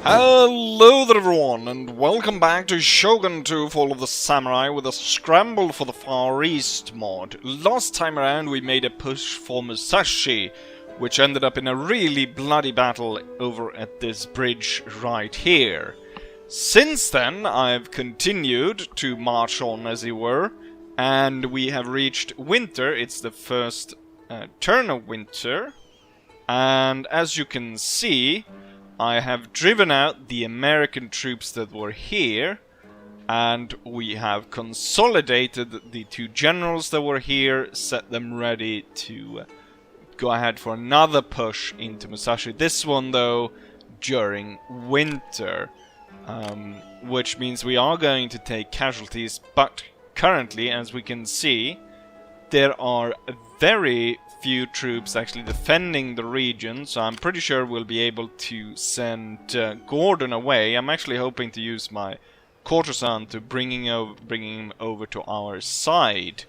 Hello there everyone, and welcome back to Shogun 2 Fall of the Samurai with a Scramble for the Far East mod. Last time around we made a push for Musashi, which ended up in a really bloody battle over at this bridge right here. Since then I've continued to march on, as it were, and we have reached winter. It's the first turn of winter, and as you can see, I have driven out the American troops that were here, and we have consolidated the two generals that were here, set them ready to go ahead for another push into Musashi. This one, though, during winter, which means we are going to take casualties, but currently, as we can see, there are very few troops actually defending the region, so I'm pretty sure we'll be able to send Gordon away. I'm actually hoping to use my courtesan to bring him over to our side,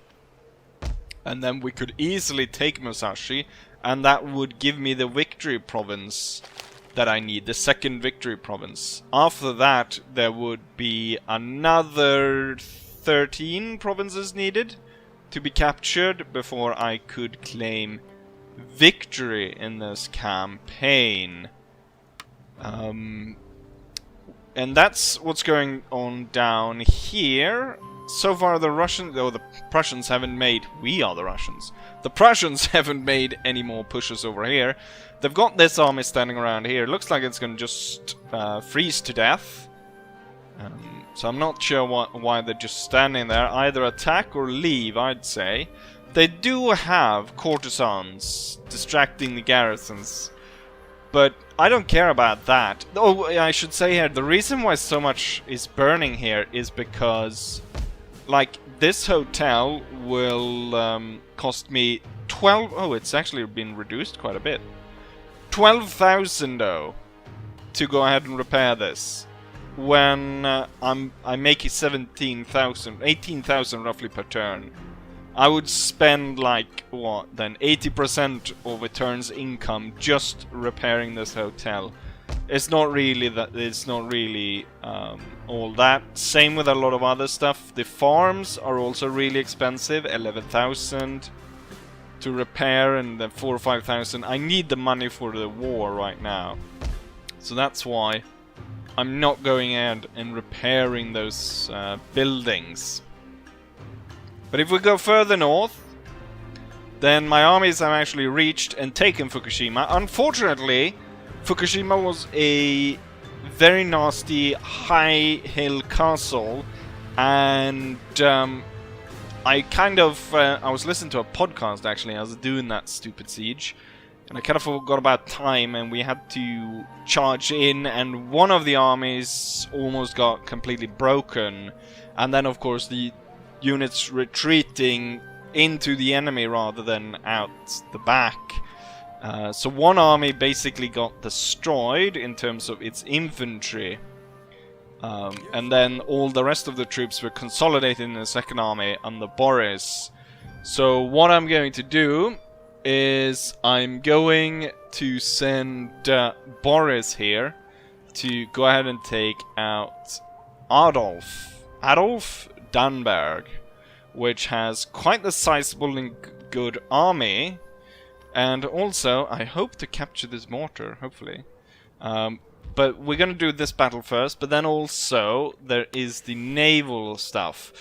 and then we could easily take Musashi, and that would give me the victory province that I need, the second victory province. After that, there would be another 13 provinces needed to be captured before I could claim victory in this campaign. And that's what's going on down here. So far the Prussians haven't made... We are the Russians. The Prussians haven't made any more pushes over here. They've got this army standing around here. It looks like it's going to just freeze to death. So I'm not sure why they're just standing there. Either attack or leave, I'd say. They do have courtesans distracting the garrisons, but I don't care about that. Oh, I should say here, the reason why so much is burning here is because, like, this hotel will cost me 12... Oh, it's actually been reduced quite a bit. 12,000 though, to go ahead and repair this. When I make it 17,000, 18,000 roughly per turn, I would spend like what then 80% of a turn's income just repairing this hotel. It's not really that. It's not really all that. Same with a lot of other stuff. The farms are also really expensive, 11,000 to repair, and then 4,000 or 5,000. I need the money for the war right now, so that's why I'm not going out and repairing those buildings. But if we go further north, then my armies have actually reached and taken Fukushima. Unfortunately, Fukushima was a very nasty high hill castle, and I was listening to a podcast actually. I was doing that stupid siege, and I kind of forgot about time, and we had to charge in, and one of the armies almost got completely broken. And then, of course, the units retreating into the enemy rather than out the back. So one army basically got destroyed in terms of its infantry. And then all the rest of the troops were consolidated in the second army under Boris. So what I'm going to do is I'm going to send Boris here to go ahead and take out Adolf Danberg, which has quite the sizable and good army, and also I hope to capture this mortar, hopefully. But we're gonna do this battle first, but then also there is the naval stuff.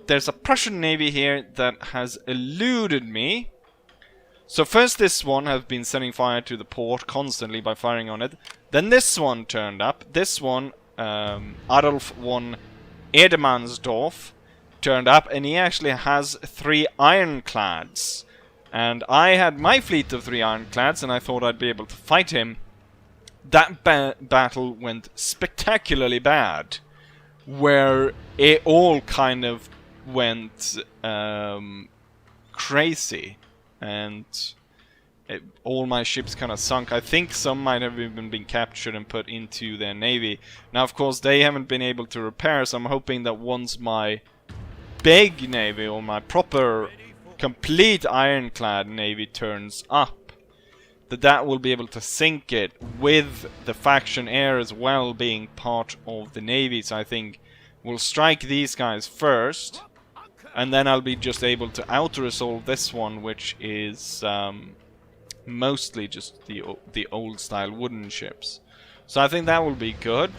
There's a Prussian navy here that has eluded me. So first this one has been sending fire to the port constantly by firing on it. Then this one turned up. This one, Adolf von Edemansdorf, turned up, and he actually has 3 ironclads. And I had my fleet of 3 ironclads, and I thought I'd be able to fight him. That battle went spectacularly bad, where it all kind of went crazy, and all my ships kind of sunk. I think some might have even been captured and put into their navy. Now, of course, they haven't been able to repair, so I'm hoping that once my big navy, or my proper complete ironclad navy turns up, that will be able to sink it, with the faction air as well being part of the navy. So I think we'll strike these guys first, and then I'll be just able to auto-resolve this one, which is mostly just the old style wooden ships. So I think that will be good.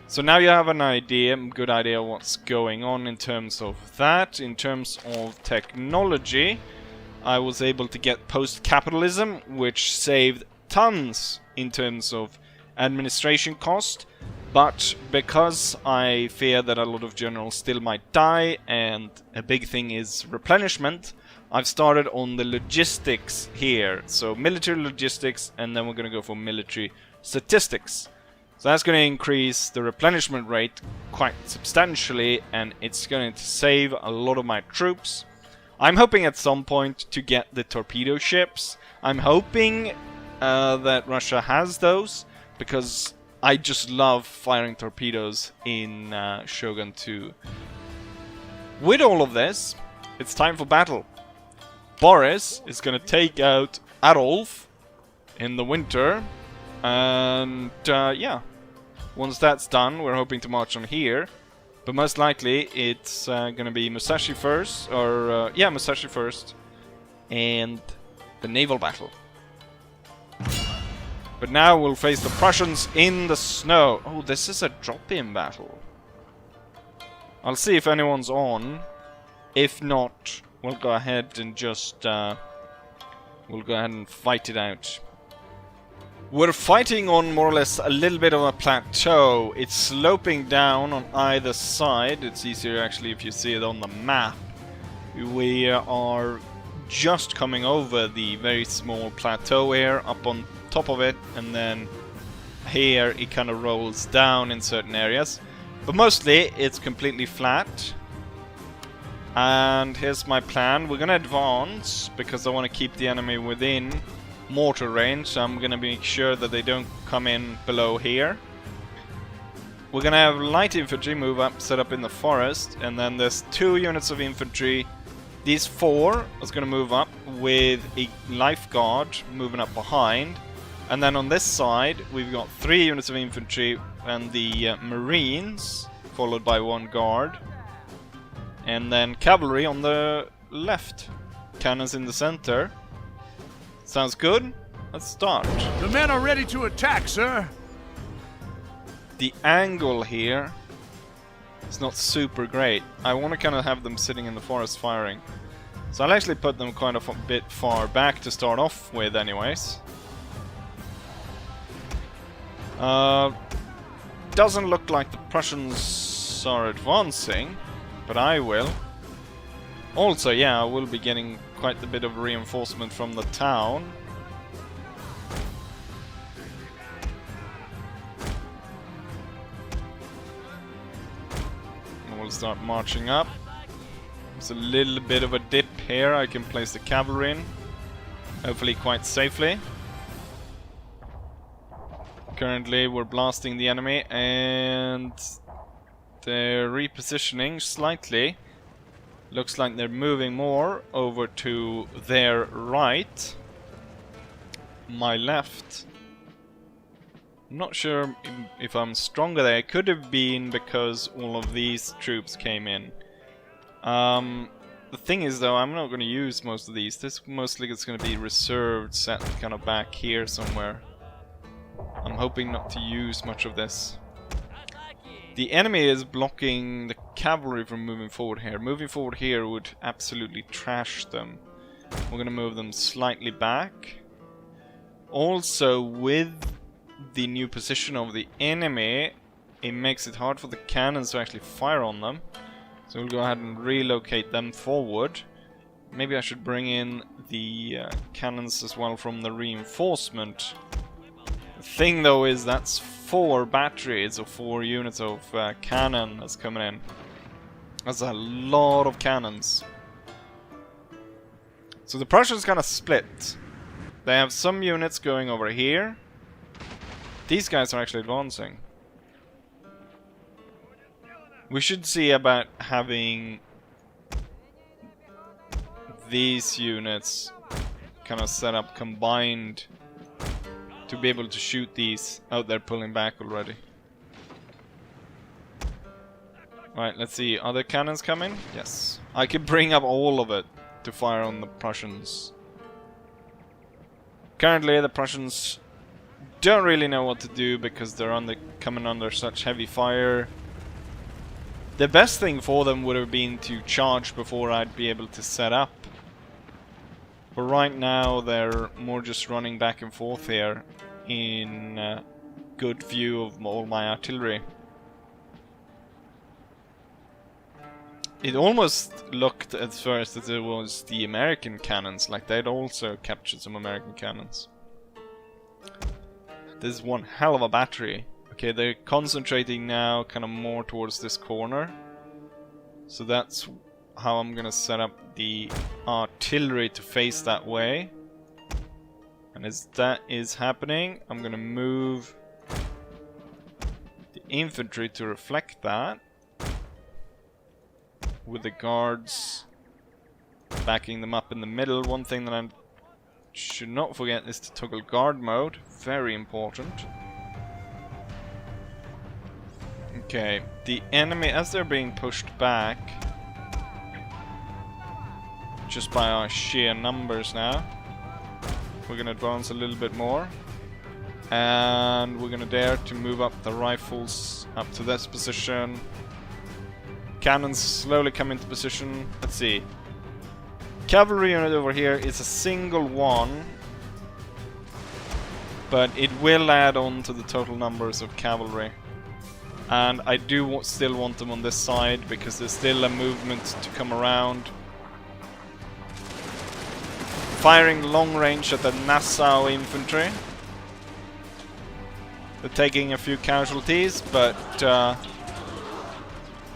So now you have an idea, good idea what's going on in terms of that. In terms of technology, I was able to get post-capitalism, which saved tons in terms of administration cost. But because I fear that a lot of generals still might die, and a big thing is replenishment, I've started on the logistics here. So military logistics, and then we're going to go for military statistics. So that's going to increase the replenishment rate quite substantially, and it's going to save a lot of my troops. I'm hoping at some point to get the torpedo ships. I'm hoping that Russia has those, because I just love firing torpedoes in Shogun 2. With all of this, it's time for battle. Boris is going to take out Adolf in the winter, and yeah. Once that's done, we're hoping to march on here. But most likely, it's going to be Musashi first, or yeah, Musashi first, and the naval battle. But now we'll face the Prussians in the snow. Oh, this is a drop-in battle. I'll see if anyone's on. If not, we'll go ahead and just we'll go ahead and fight it out. We're fighting on more or less a little bit of a plateau. It's sloping down on either side. It's easier actually if you see it on the map. We are just coming over the very small plateau here, up on top of it, and then here it kind of rolls down in certain areas. But mostly it's completely flat. And here's my plan. We're gonna advance because I want to keep the enemy within mortar range, so I'm gonna make sure that they don't come in below here. We're gonna have light infantry move up, set up in the forest, and then there's 2 units of infantry. These 4 is gonna move up with a life guard moving up behind, and then on this side we've got 3 units of infantry and the marines, followed by 1 guard, and then cavalry on the left, cannons in the center. Sounds good? Let's start. The men are ready to attack, sir. The angle here is not super great. I want to kind of have them sitting in the forest firing. So I'll actually put them kind of a bit far back to start off with anyways. Doesn't look like the Prussians are advancing, but I will. Also, yeah, I will be getting quite a bit of reinforcement from the town. And we'll start marching up. There's a little bit of a dip here. I can place the cavalry in, hopefully quite safely. Currently we're blasting the enemy, and they're repositioning slightly. Looks like they're moving more over to their right. My left. I'm not sure if I'm stronger there. It could have been because all of these troops came in. The thing is though, I'm not going to use most of these. This mostly is going to be reserved, set kind of back here somewhere. I'm hoping not to use much of this. The enemy is blocking the cavalry from moving forward here. Moving forward here would absolutely trash them. We're going to move them slightly back. Also, with the new position of the enemy, it makes it hard for the cannons to actually fire on them. So we'll go ahead and relocate them forward. Maybe I should bring in the cannons as well from the reinforcement. The thing though is that's 4 batteries or 4 units of cannon that's coming in. That's a lot of cannons. So the Prussians kind of split. They have some units going over here. These guys are actually advancing. We should see about having these units kind of set up combined to be able to shoot these. Oh, they're pulling back already. Right, let's see. Are there cannons coming? Yes. I can bring up all of it to fire on the Prussians. Currently, the Prussians don't really know what to do because they're coming under such heavy fire. The best thing for them would have been to charge before I'd be able to set up. But right now, they're more just running back and forth here in good view of all my artillery. It almost looked at first that it was the American cannons, like they'd also captured some American cannons. This is one hell of a battery. Okay, they're concentrating now kind of more towards this corner. So that's how I'm gonna set up the artillery to face that way. And as that is happening, I'm gonna move the infantry to reflect that, with the guards backing them up in the middle. One thing that I should not forget is to toggle guard mode. Very important. Okay, the enemy, as they're being pushed back, just by our sheer numbers now, we're gonna advance a little bit more. And we're gonna dare to move up the rifles up to this position. Cannons slowly come into position. Let's see. Cavalry unit over here is a single one, but it will add on to the total numbers of cavalry. And I do still want them on this side because there's still a movement to come around. Firing long range at the Nassau infantry. They're taking a few casualties, but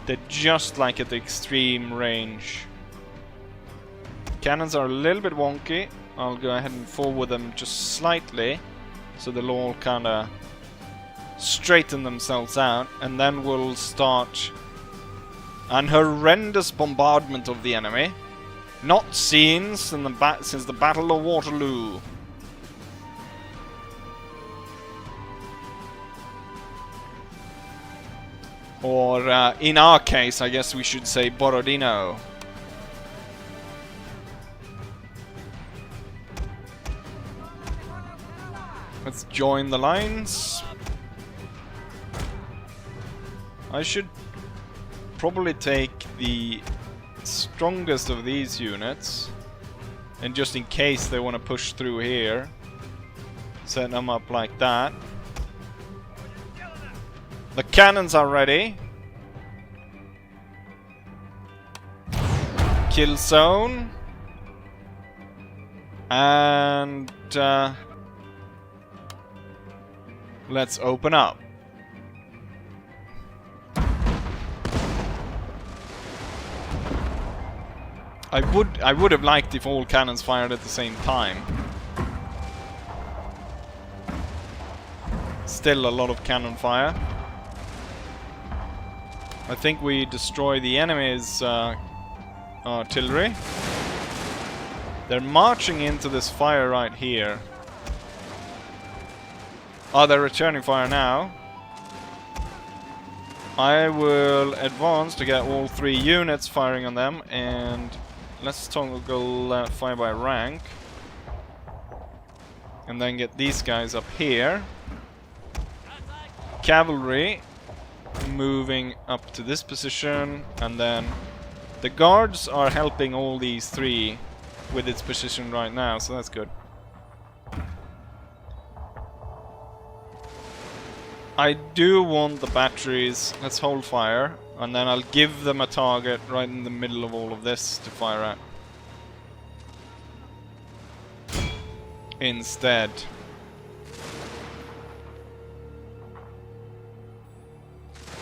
they're just like at the extreme range. Cannons are a little bit wonky. I'll go ahead and forward them just slightly, so they'll all kind of straighten themselves out, and then we'll start an horrendous bombardment of the enemy, not seen since the Battle of Waterloo. Or, in our case, I guess we should say Borodino. Let's join the lines. I should probably take the strongest of these units, and just in case they want to push through here, set them up like that. The cannons are ready. Kill zone. And let's open up. I would have liked if all cannons fired at the same time. Still a lot of cannon fire. I think we destroy the enemy's artillery. They're marching into this fire right here. Oh, they're returning fire now. I will advance to get all 3 units firing on them, and let's toggle fire by rank. And then get these guys up here. Cavalry moving up to this position, and then the guards are helping all these 3 with its position right now, so that's good. I do want the batteries. Let's hold fire, and then I'll give them a target right in the middle of all of this to fire at instead.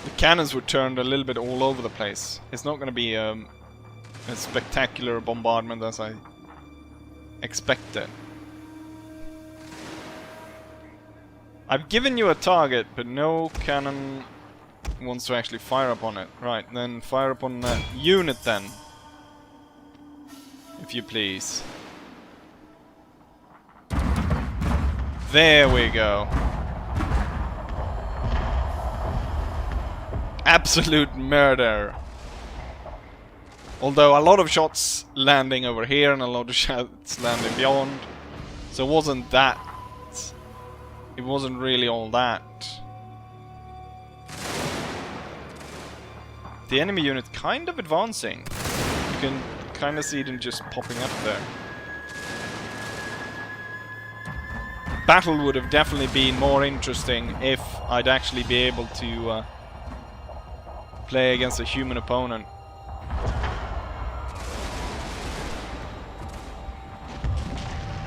The cannons were turned a little bit all over the place. It's not going to be a spectacular bombardment as I expected. I've given you a target, but no cannon wants to actually fire upon it. Right, then fire upon that unit then, if you please. There we go. Absolute murder. Although a lot of shots landing over here and a lot of shots landing beyond. So it wasn't that. It wasn't really all that. The enemy unit kind of advancing. You can kind of see them just popping up there. Battle would have definitely been more interesting if I'd actually be able to play against a human opponent.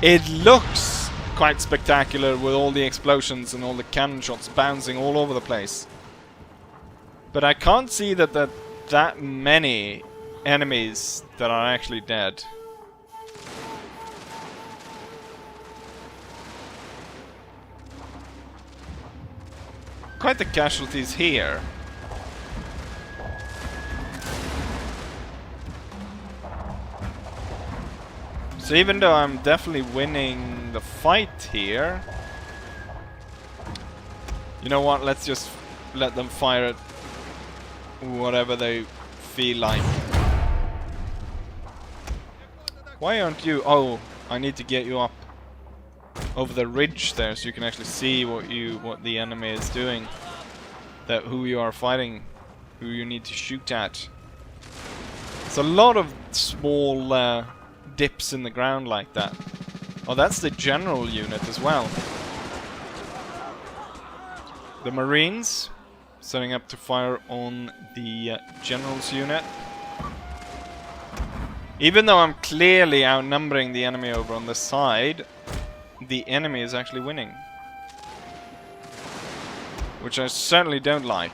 It looks quite spectacular with all the explosions and all the cannon shots bouncing all over the place. But I can't see that many enemies that are actually dead. Quite the casualties here. So even though I'm definitely winning the fight here, you know what, let's just let them fire at whatever they feel like. Why aren't you... Oh, I need to get you up over the ridge there so you can actually see what the enemy is doing. Who you are fighting, who you need to shoot at. It's a lot of small dips in the ground like that. Oh, that's the general unit as well. The Marines setting up to fire on the general's unit. Even though I'm clearly outnumbering the enemy over on this side, the enemy is actually winning. Which I certainly don't like.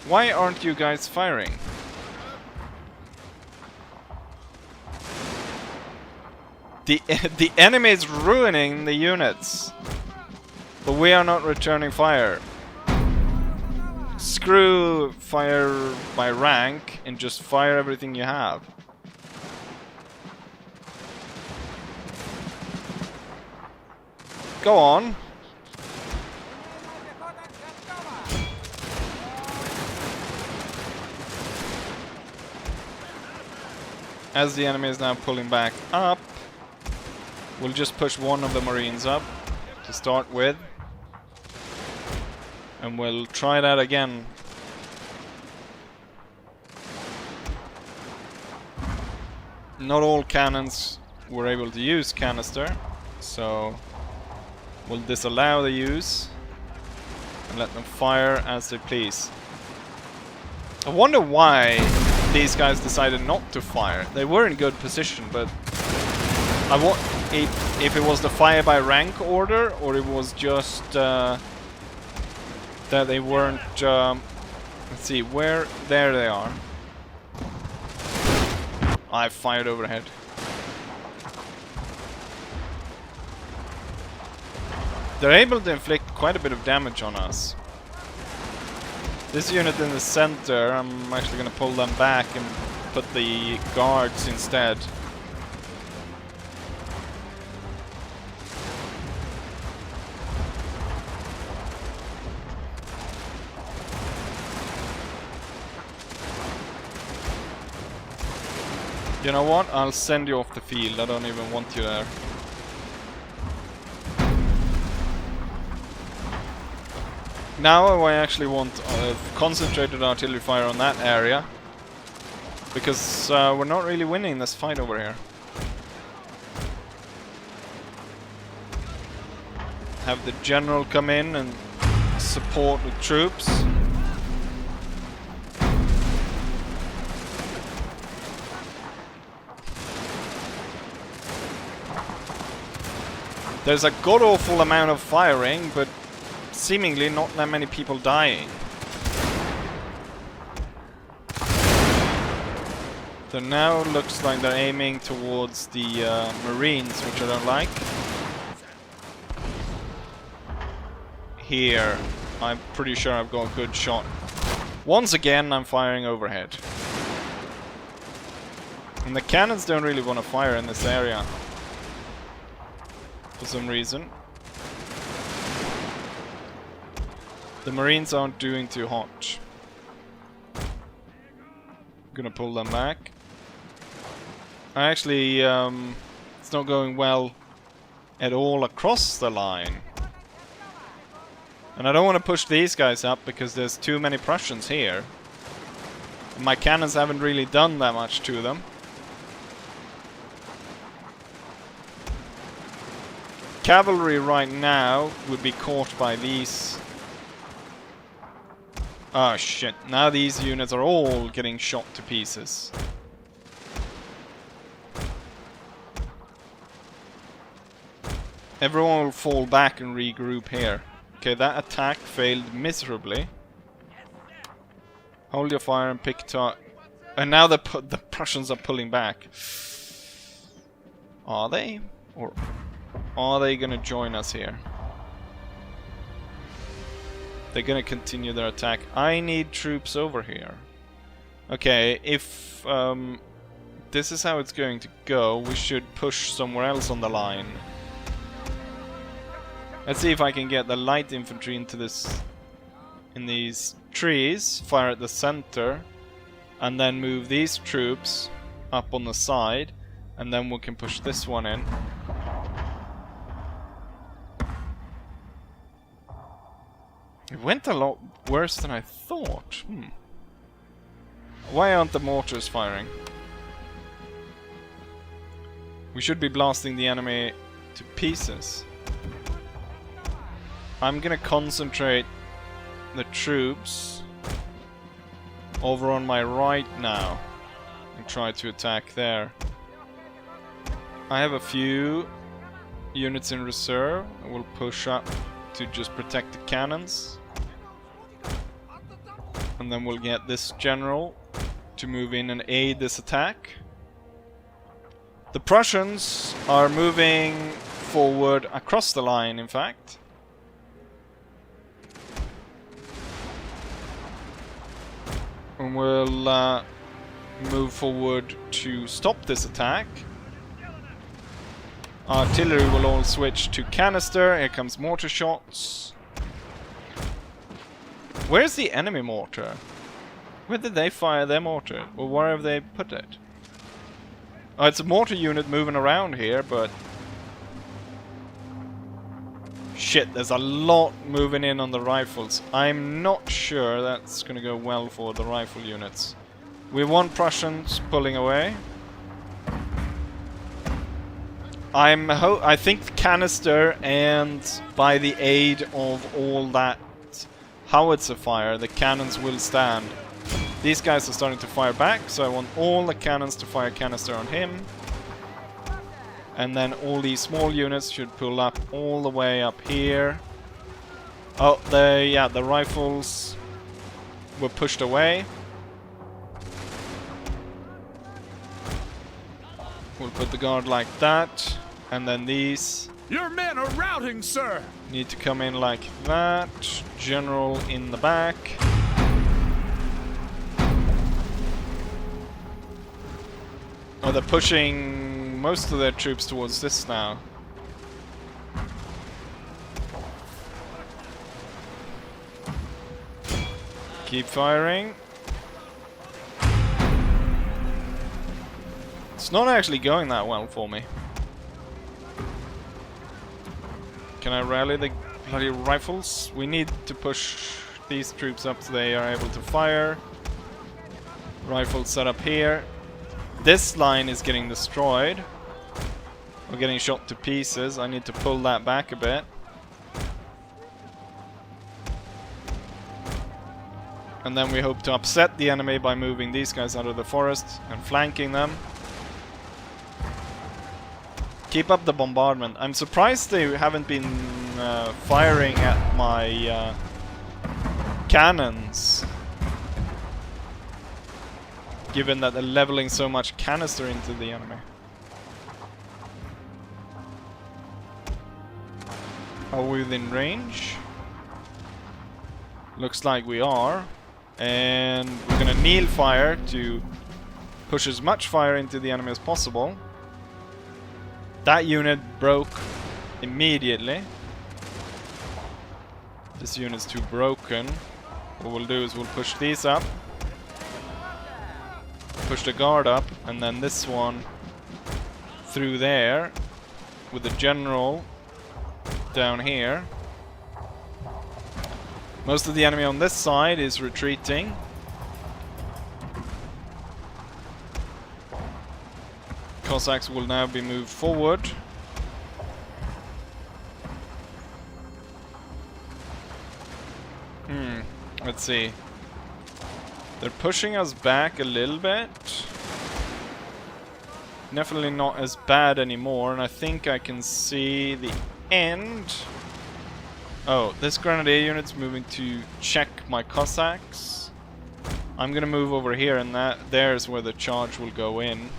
Why aren't you guys firing? The enemy is ruining the units. But we are not returning fire. Screw fire by rank and just fire everything you have. Go on. As the enemy is now pulling back up, we'll just push one of the Marines up to start with. And we'll try that again. Not all cannons were able to use canister, so we'll disallow the use and let them fire as they please. I wonder why these guys decided not to fire. They were in good position, but if it was the fire by rank order or it was just that they weren't. Let's see, where? There they are. I fired overhead. They're able to inflict quite a bit of damage on us. This unit in the center, I'm actually going to pull them back and put the guards instead. You know what? I'll send you off the field. I don't even want you there. Now I actually want concentrated artillery fire on that area. Because we're not really winning this fight over here. Have the general come in and support the troops. There's a god-awful amount of firing, but seemingly not that many people dying. So now it looks like they're aiming towards the Marines, which I don't like. Here, I'm pretty sure I've got a good shot. Once again, I'm firing overhead. And the cannons don't really want to fire in this area. for some reason. The Marines aren't doing too hot. Gonna pull them back. Actually, it's not going well at all across the line. And I don't want to push these guys up because there's too many Prussians here. My cannons haven't really done that much to them. Cavalry right now would be caught by these. Oh shit, now these units are all getting shot to pieces. Everyone will fall back and regroup here. Okay, that attack failed miserably. Hold your fire and pick target. And now the Prussians are pulling back. Are they? Or are they gonna join us here? They're gonna continue their attack. I need troops over here. Okay, if this is how it's going to go, we should push somewhere else on the line. Let's see if I can get the light infantry into this, in these trees, fire at the center, and then move these troops up on the side, and then we can push this one in. It went a lot worse than I thought. Why aren't the mortars firing? We should be blasting the enemy to pieces. I'm gonna concentrate the troops over on my right now and try to attack there. I have a few units in reserve. I will push up to just protect the cannons. And then we'll get this general to move in and aid this attack. The Prussians are moving forward across the line, in fact. And we'll move forward to stop this attack. Artillery will all switch to canister. Here comes mortar shots. Where's the enemy mortar? Where did they fire their mortar? Or where have they put it? Oh, it's a mortar unit moving around here, but... Shit, there's a lot moving in on the rifles. I'm not sure that's gonna go well for the rifle units. We want Prussians pulling away. I think canister, and by the aid of all that howitzer fire, the cannons will stand. These guys are starting to fire back, so I want all the cannons to fire canister on him. And then all these small units should pull up all the way up here. Oh, the rifles were pushed away. We'll put the guard like that. And then these... Your men are routing, sir! Need to come in like that. General in the back. Oh, they're pushing most of their troops towards this now. Keep firing. It's not actually going that well for me. Can I rally the bloody rifles? We need to push these troops up so they are able to fire. Rifles set up here. This line is getting destroyed. We're getting shot to pieces. I need to pull that back a bit. And then we hope to upset the enemy by moving these guys out of the forest and flanking them. Keep up the bombardment. I'm surprised they haven't been firing at my cannons, given that they're leveling so much canister into the enemy. Are we within range? Looks like we are. And we're gonna kneel fire to push as much fire into the enemy as possible. That unit broke immediately. This unit's too broken. What we'll do is we'll push these up. Push the guard up, and then this one through there with the general down here. Most of the enemy on this side is retreating. Cossacks will now be moved forward. Let's see. They're pushing us back a little bit. Definitely not as bad anymore, and I think I can see the end. Oh, this grenadier unit's moving to check my Cossacks. I'm gonna move over here, and there's where the charge will go in.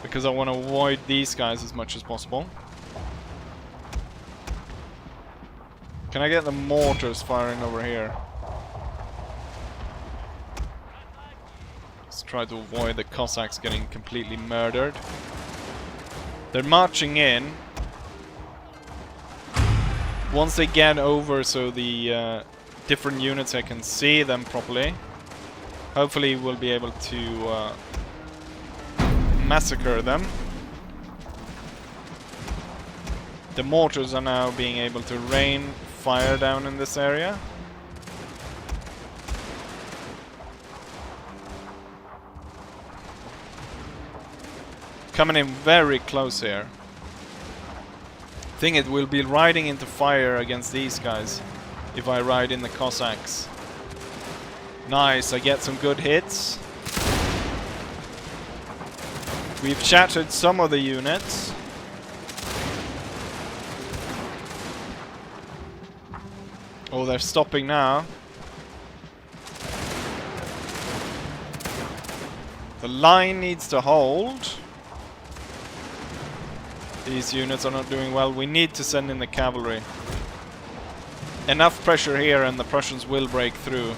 Because I want to avoid these guys as much as possible. Can I get the mortars firing over here? Let's try to avoid the Cossacks getting completely murdered. They're marching in. Once they get over so the different units I can see them properly, hopefully we'll be able to massacre them. The mortars are now being able to rain fire down in this area. Coming in very close here. Thing is, we'll be riding into fire against these guys if I ride in the Cossacks. Nice, I get some good hits. We've shattered some of the units. Oh, they're stopping now. The line needs to hold. These units are not doing well. We need to send in the cavalry. Enough pressure here and the Prussians will break through.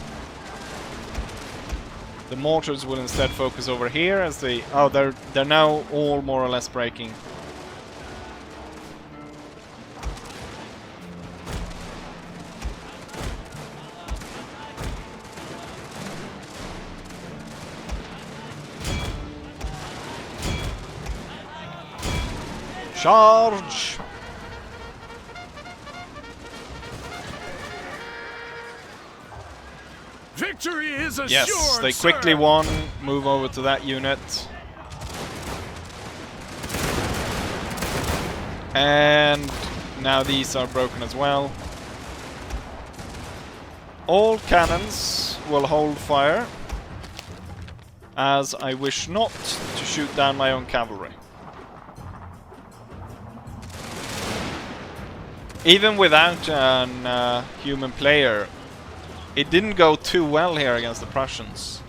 The mortars will instead focus over here as they... Oh, they're now all more or less breaking. Charge! Victory is assured, yes, they sir. quickly won. Move over to that unit. And now these are broken as well. All cannons will hold fire, as I wish not to shoot down my own cavalry. Even without an human player, it didn't go too well here against the Prussians.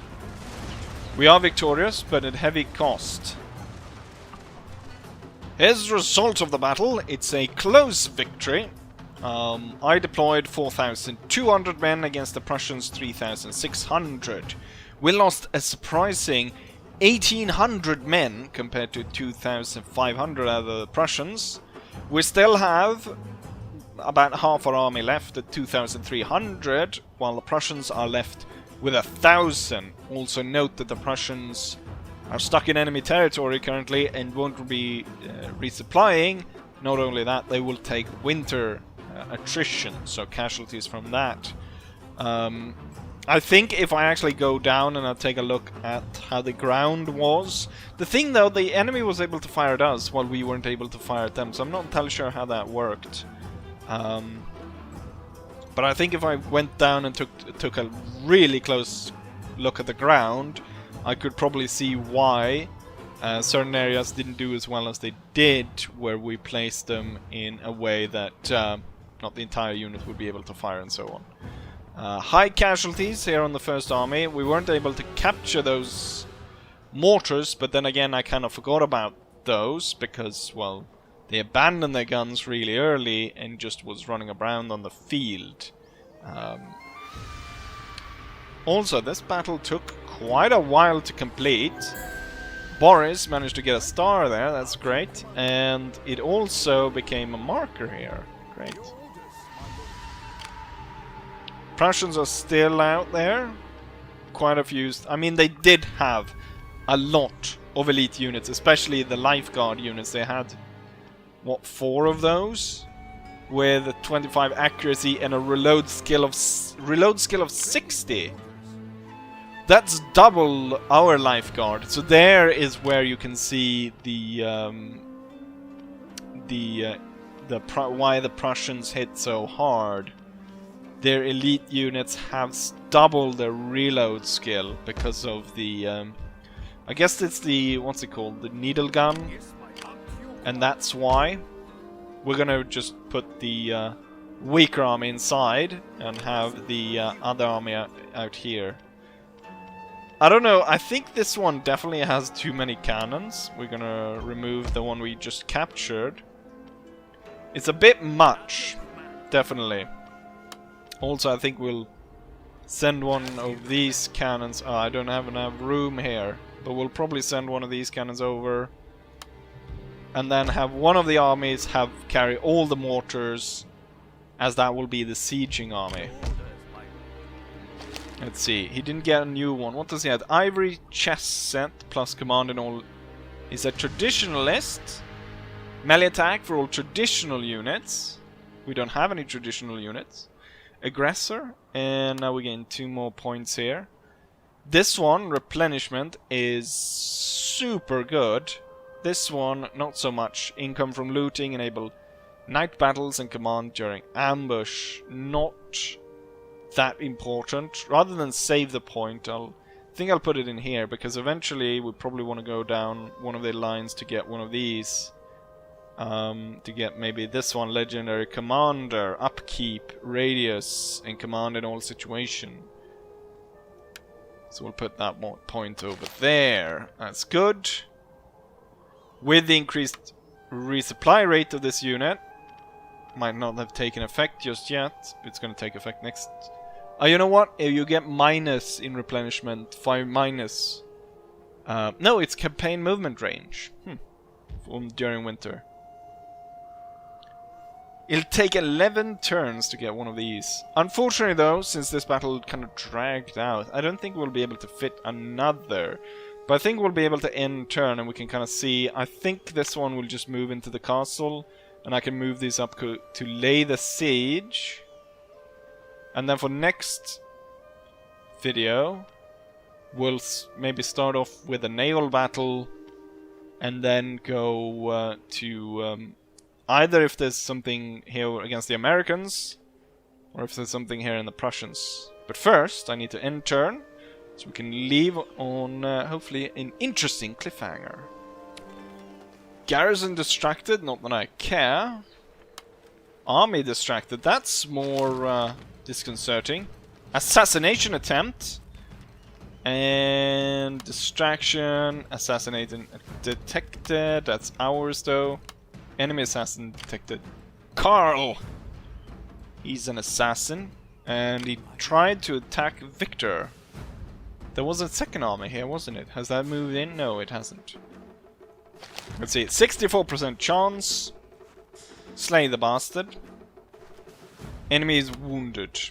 We are victorious, but at heavy cost. Here's the result of the battle. It's a close victory. I deployed 4,200 men against the Prussians 3,600. We lost a surprising 1,800 men compared to 2,500 out of the Prussians. We still have about half our army left at 2,300, while the Prussians are left with 1,000. Also note that the Prussians are stuck in enemy territory currently and won't be resupplying. Not only that, they will take winter attrition, so casualties from that. I think if I actually go down and I'll take a look at how the ground was. The thing though, the enemy was able to fire at us while we weren't able to fire at them, so I'm not entirely sure how that worked. But I think if I went down and took a really close look at the ground, I could probably see why certain areas didn't do as well as they did, where we placed them in a way that not the entire unit would be able to fire and so on. High casualties here on the First Army. We weren't able to capture those mortars, but then again I kind of forgot about those because, well, they abandoned their guns really early and just was running around on the field. Also, this battle took quite a while to complete. Boris managed to get a star there, that's great. And it also became a marker here. Great. Prussians are still out there. Quite a few. I mean, they did have a lot of elite units, especially the lifeguard units. They had, what, 4 of those? With 25 accuracy and a reload skill of 60. That's double our lifeguard. So there is where you can see why the Prussians hit so hard. Their elite units have double their reload skill because of the I guess it's the, what's it called, the needle gun, and that's why. We're gonna just put the weaker army inside and have the other army out here. I don't know, I think this one definitely has too many cannons. We're gonna remove the one we just captured. It's a bit much, definitely. Also, I think we'll send one of these cannons. Oh, I don't have enough room here, but we'll probably send one of these cannons over. And then have one of the armies carry all the mortars, as that will be the sieging army. Let's see, he didn't get a new one. What does he have? Ivory chest set plus command and all. He's a traditionalist. Melee attack for all traditional units. We don't have any traditional units. Aggressor, and now we gain 2 more points here. This one, replenishment, is super good. This one, not so much. Income from looting, enable night battles and command during ambush. Not that important. Rather than save the point, I think I'll put it in here, because eventually we probably want to go down one of the lines to get one of these. To get maybe this one, legendary commander, upkeep, radius, and command in all situation. So we'll put that point over there. That's good. With the increased resupply rate of this unit, might not have taken effect just yet. It's going to take effect next. You know what? You get minus in replenishment, 5 minus. No, it's campaign movement range. During winter. It'll take 11 turns to get one of these. Unfortunately though, since this battle kind of dragged out, I don't think we'll be able to fit another. But I think we'll be able to end turn and we can kind of see. I think this one will just move into the castle. And I can move these up to lay the siege. And then for next video, we'll maybe start off with a naval battle. And then go to either if there's something here against the Americans, or if there's something here in the Prussians. But first, I need to end turn, so we can leave on hopefully an interesting cliffhanger. Garrison distracted, not that I care. Army distracted, that's more disconcerting. Assassination attempt. And distraction, assassination detected, that's ours though. Enemy assassin detected. Carl! He's an assassin. And he tried to attack Victor. There was a second army here, wasn't it? Has that moved in? No, it hasn't. Let's see, 64% chance. Slay the bastard. Enemy is wounded.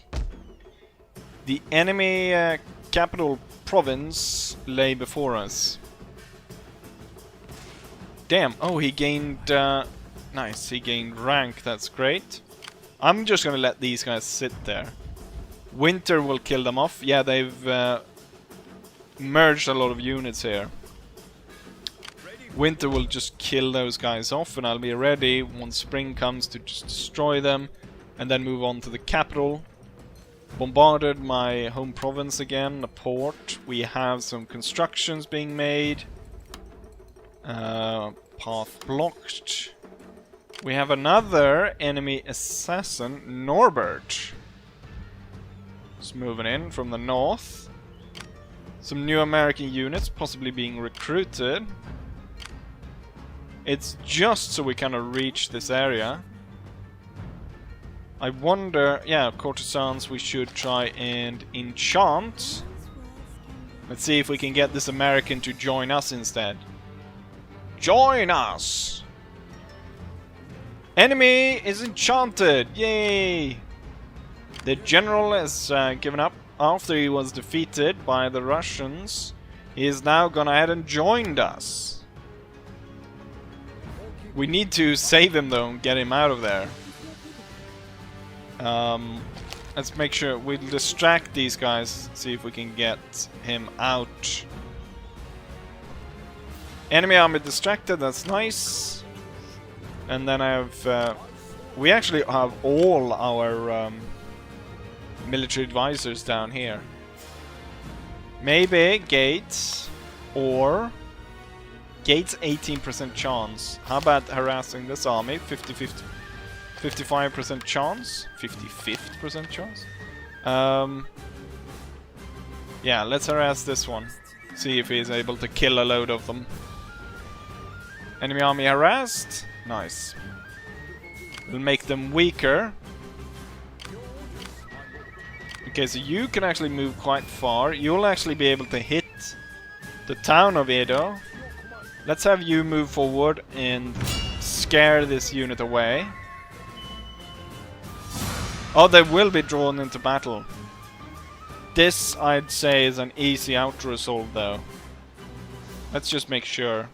The enemy capital province lay before us. Damn, oh, he gained... nice, he gained rank, that's great. I'm just gonna let these guys sit there. Winter will kill them off. Yeah, they've merged a lot of units here. Winter will just kill those guys off, and I'll be ready once spring comes to just destroy them, and then move on to the capital. Bombarded my home province again, a port. We have some constructions being made. Path blocked. We have another enemy assassin, Norbert. Just moving in from the north. Some new American units possibly being recruited. It's just so we kind of reach this area. I wonder... yeah, courtesans we should try and enchant. Let's see if we can get this American to join us instead. Join us! Enemy is enchanted! Yay! The general has given up after he was defeated by the Russians. He is now gone ahead and joined us. We need to save him though and get him out of there. Let's make sure we'll distract these guys, see if we can get him out. Enemy army distracted, that's nice. And then I have... we actually have all our military advisors down here. Maybe Gates or... Gates 18% chance. How about harassing this army? 55% chance? 55th% chance? Yeah, let's harass this one. See if he's able to kill a load of them. Enemy army harassed. Nice. We'll make them weaker. Okay, so you can actually move quite far. You'll actually be able to hit the town of Edo. Let's have you move forward and scare this unit away. Oh, they will be drawn into battle. This, I'd say, is an easy out-resolve, though. Let's just make sure.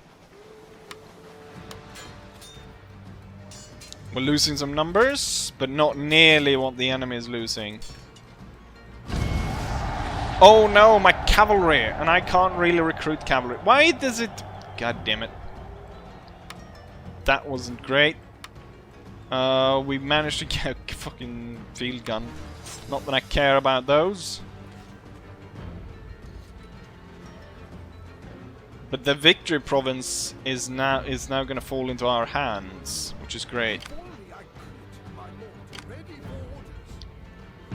We're losing some numbers, but not nearly what the enemy is losing. Oh no, my cavalry! And I can't really recruit cavalry. Why does it... God damn it. That wasn't great. We managed to get a fucking field gun. Not that I care about those. But the victory province is now going to fall into our hands, which is great.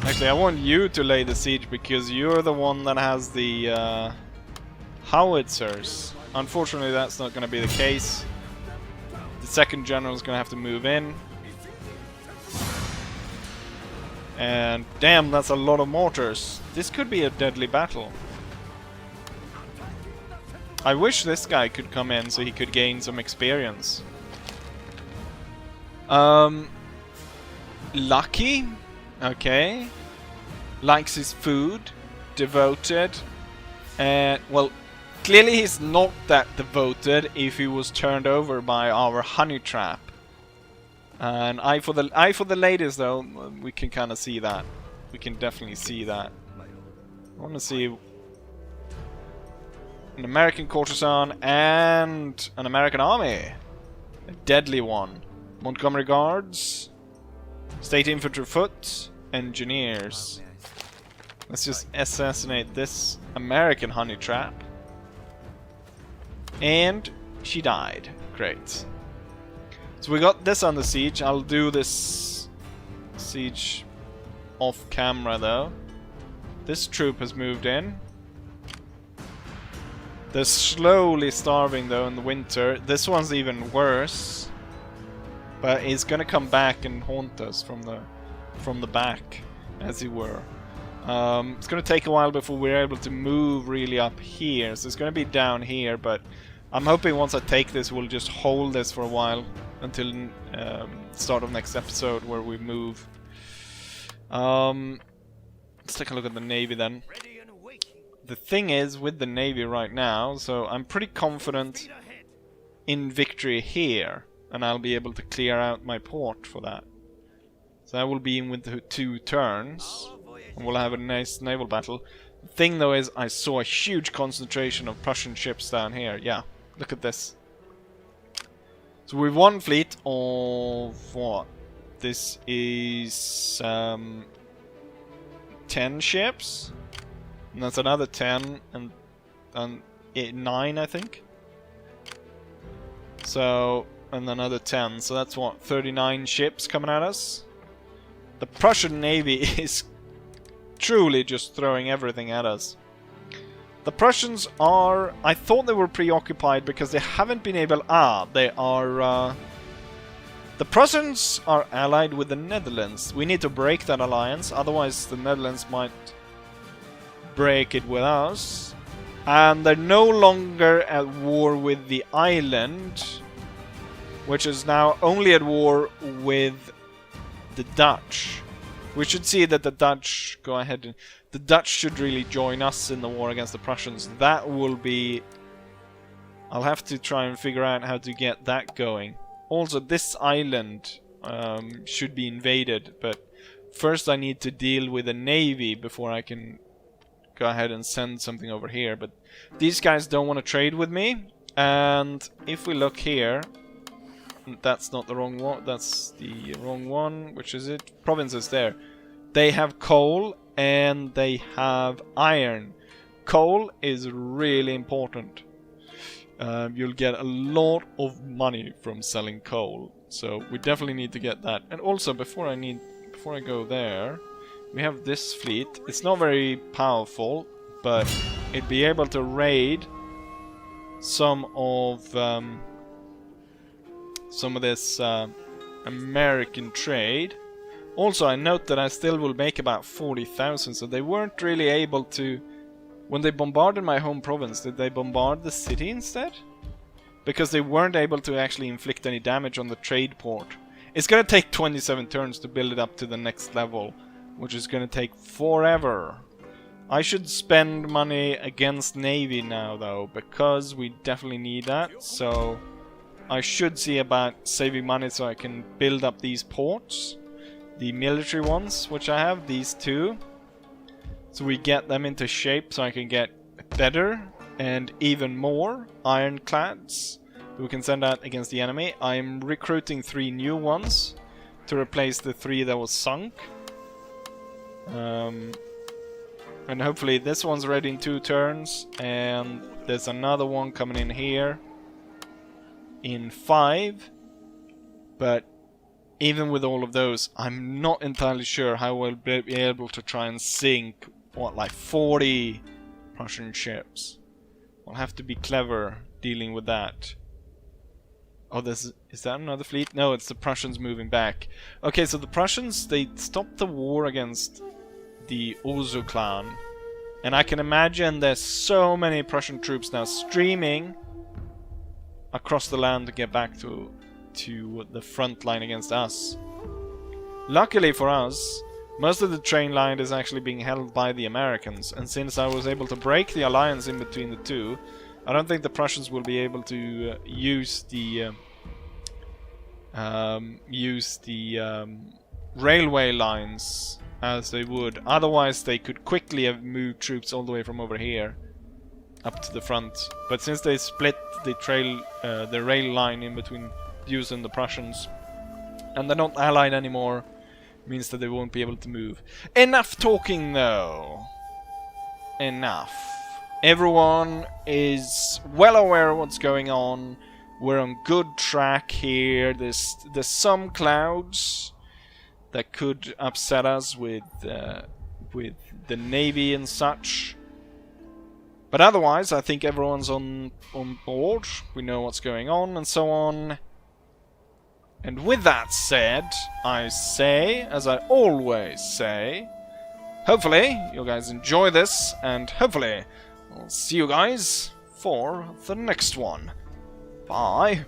Actually, I want you to lay the siege because you're the one that has the howitzers. Unfortunately, that's not going to be the case. The second general is going to have to move in. And damn, that's a lot of mortars. This could be a deadly battle. I wish this guy could come in so he could gain some experience. Lucky? Okay. Likes his food. Devoted. Well, clearly he's not that devoted if he was turned over by our honey trap. And eye for the ladies, though, we can kind of see that. We can definitely see that. I want to see an American courtesan and an American army. A deadly one. Montgomery Guards, State Infantry Foot, Engineers. Let's just assassinate this American honey trap. And she died. Great. So we got this under siege. I'll do this siege off camera though. This troop has moved in. They're slowly starving though in the winter. This one's even worse. But he's gonna come back and haunt us from the back, as it were. It's gonna take a while before we're able to move really up here. So it's gonna be down here, but I'm hoping once I take this, we'll just hold this for a while until start of next episode where we move. Let's take a look at the Navy then. The thing is with the Navy right now, so I'm pretty confident in victory here, and I'll be able to clear out my port for that. So I will be in with the 2 turns, and we'll have a nice naval battle. The thing though is I saw a huge concentration of Prussian ships down here. Yeah, look at this. So we've one fleet of what? This is 10 ships, and that's another 10 and 9, I think. So and another 10. So that's what, 39 ships coming at us. The Prussian Navy is truly just throwing everything at us. The Prussians are... I thought they were preoccupied because they haven't been able... they are... The Prussians are allied with the Netherlands. We need to break that alliance, otherwise the Netherlands might break it with us. And they're no longer at war with the island, which is now only at war with the Dutch. We should see that the Dutch go ahead and... The Dutch should really join us in the war against the Prussians. That will be... I'll have to try and figure out how to get that going. Also, this island should be invaded, but first I need to deal with the navy before I can go ahead and send something over here. But these guys don't want to trade with me, and if we look here, that's not the wrong one, that's the wrong one, which is it? Provinces there. They have coal and they have iron. Coal is really important. You'll get a lot of money from selling coal, so we definitely need to get that. And also, before I go there, we have this fleet. It's not very powerful, but it'd be able to raid some of this American trade. Also, I note that I still will make about 40,000, so they weren't really able to... When they bombarded my home province, did they bombard the city instead? Because they weren't able to actually inflict any damage on the trade port. It's gonna take 27 turns to build it up to the next level, which is gonna take forever. I should spend money against Navy now, though, because we definitely need that, so... I should see about saving money so I can build up these ports. The military ones, which I have, these two. So we get them into shape so I can get better and even more ironclads that we can send out against the enemy. I'm recruiting 3 new ones to replace the 3 that was sunk. And hopefully this one's ready in 2 turns, and there's another one coming in here in 5. But even with all of those, I'm not entirely sure how we'll be able to try and sink, what, like 40 Prussian ships. We'll have to be clever dealing with that. Oh, is that another fleet? No, it's the Prussians moving back. Okay, so the Prussians, they stopped the war against the Ozu clan. And I can imagine there's so many Prussian troops now streaming across the land to get back to the front line against us. Luckily for us, most of the train line is actually being held by the Americans, and since I was able to break the alliance in between the two, I don't think the Prussians will be able to use the railway lines as they would. Otherwise, they could quickly have moved troops all the way from over here up to the front. But since they split the rail line in between us and the Prussians, and they're not allied anymore, means that they won't be able to move. Enough talking, though. Enough. Everyone is well aware of what's going on. We're on good track here. There's some clouds that could upset us with the navy and such. But otherwise, I think everyone's on board. We know what's going on and so on. And with that said, I say, as I always say, hopefully you guys enjoy this, and hopefully I'll see you guys for the next one. Bye.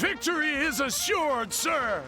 Victory is assured, sir!